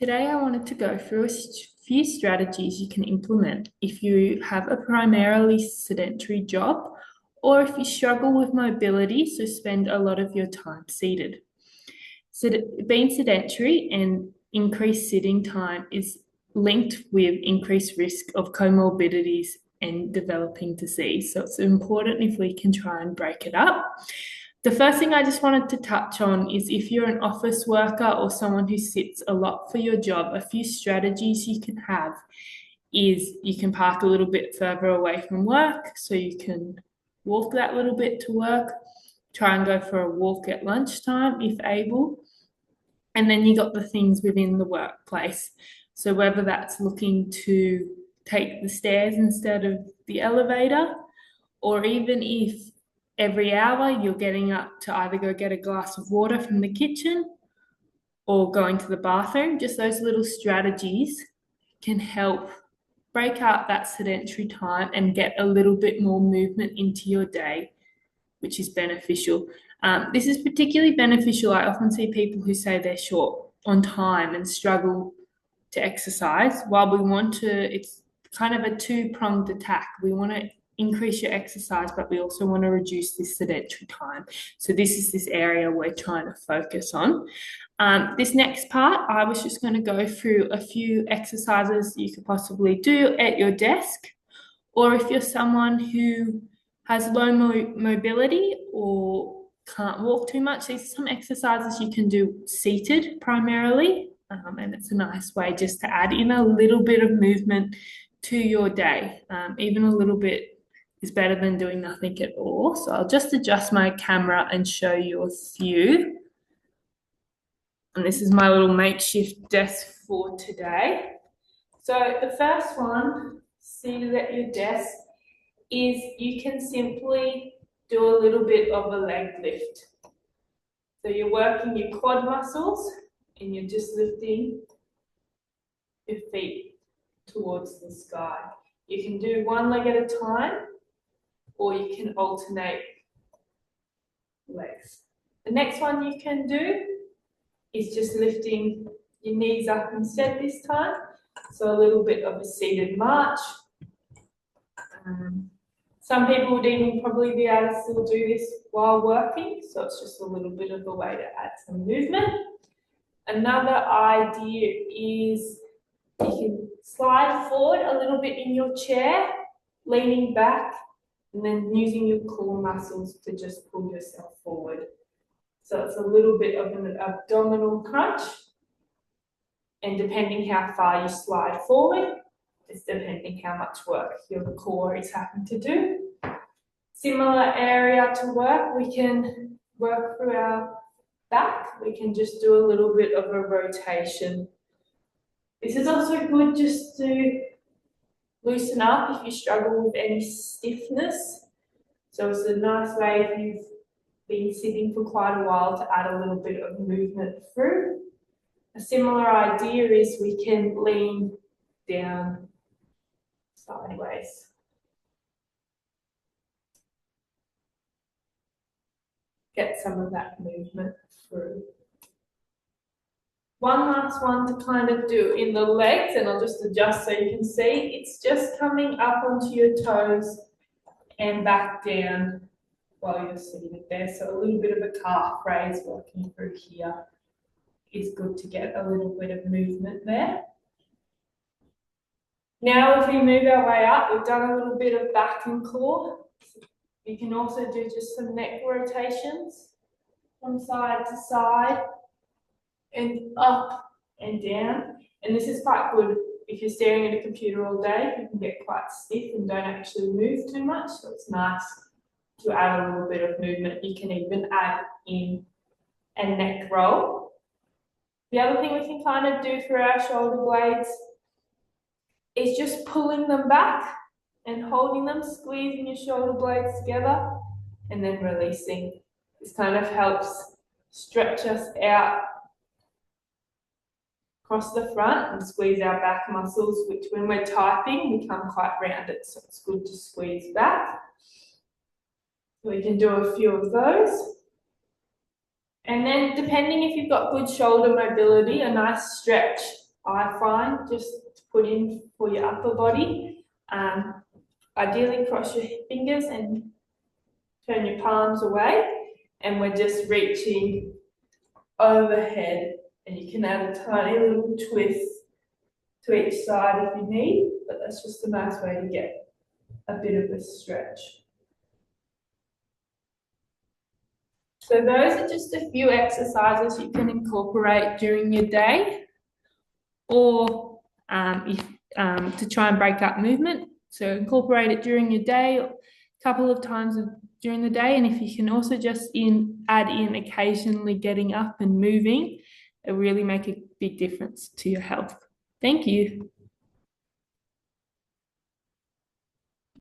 Today, I wanted to go through few strategies you can implement if you have a primarily sedentary job or if you struggle with mobility, so spend a lot of your time seated. So, being sedentary and increased sitting time is linked with increased risk of comorbidities and developing disease. So, it's important if we can try and break it up. The first thing I just wanted to touch on is if you're an office worker or someone who sits a lot for your job, a few strategies you can have is you can park a little bit further away from work so you can walk that little bit to work, try and go for a walk at lunchtime if able. And then you got the things within the workplace. So whether that's looking to take the stairs instead of the elevator, or even if every hour you're getting up to either go get a glass of water from the kitchen or going to the bathroom, just those little strategies can help break out that sedentary time and get a little bit more movement into your day, which is beneficial. This is particularly beneficial. I often see people who say they're short on time and struggle to exercise. While we want to, it's kind of a two-pronged attack. We want to increase your exercise, but we also want to reduce this sedentary time. So this is this area we're trying to focus on. This next part, I was just going to go through a few exercises you could possibly do at your desk, or if you're someone who has low mobility or can't walk too much, these are some exercises you can do seated primarily. And it's a nice way just to add in a little bit of movement to your day. Even a little bit is better than doing nothing at all. So I'll just adjust my camera and show you a few. And this is my little makeshift desk for today. So the first one, seated at your desk, is you can simply do a little bit of a leg lift. So you're working your quad muscles and you're just lifting your feet towards the sky. You can do one leg at a time, or you can alternate legs. The next one you can do is just lifting your knees up instead this time. So a little bit of a seated march. Some people would even probably be able to still do this while working, so it's just a little bit of a way to add some movement. Another idea is you can slide forward a little bit in your chair, leaning back, and then using your core muscles to just pull yourself forward. So it's a little bit of an abdominal crunch, and depending how far you slide forward, it's depending how much work your core is having to do. Similar area to work, we can work through our back. We can just do a little bit of a rotation. This is also good just to loosen up if you struggle with any stiffness. So it's a nice way if you've been sitting for quite a while to add a little bit of movement through. A similar idea is we can lean down sideways. Get some of that movement through. One last one to kind of do in the legs, and I'll just adjust so you can see. It's just coming up onto your toes and back down while you're sitting there. So a little bit of a calf raise working through here is good to get a little bit of movement there. Now if we move our way up, we've done a little bit of back and core. You can also do just some neck rotations from side to side and up and down. And this is quite good if you're staring at a computer all day. You can get quite stiff and don't actually move too much. So it's nice to add a little bit of movement. You can even add in a neck roll. The other thing we can kind of do for our shoulder blades is just pulling them back and holding them, squeezing your shoulder blades together and then releasing. This kind of helps stretch us out across the front and squeeze our back muscles, which when we're typing become quite rounded, so it's good to squeeze back. We can do a few of those. And then depending if you've got good shoulder mobility, a nice stretch I find, just to put in for your upper body. Ideally, cross your fingers and turn your palms away, and we're just reaching overhead. And you can add a tiny little twist to each side if you need, but that's just a nice way to get a bit of a stretch. So those are just a few exercises you can incorporate during your day, or to try and break up movement. So incorporate it during your day, a couple of times during the day, and if you can also just add in occasionally getting up and moving, it really make a big difference to your health. Thank you.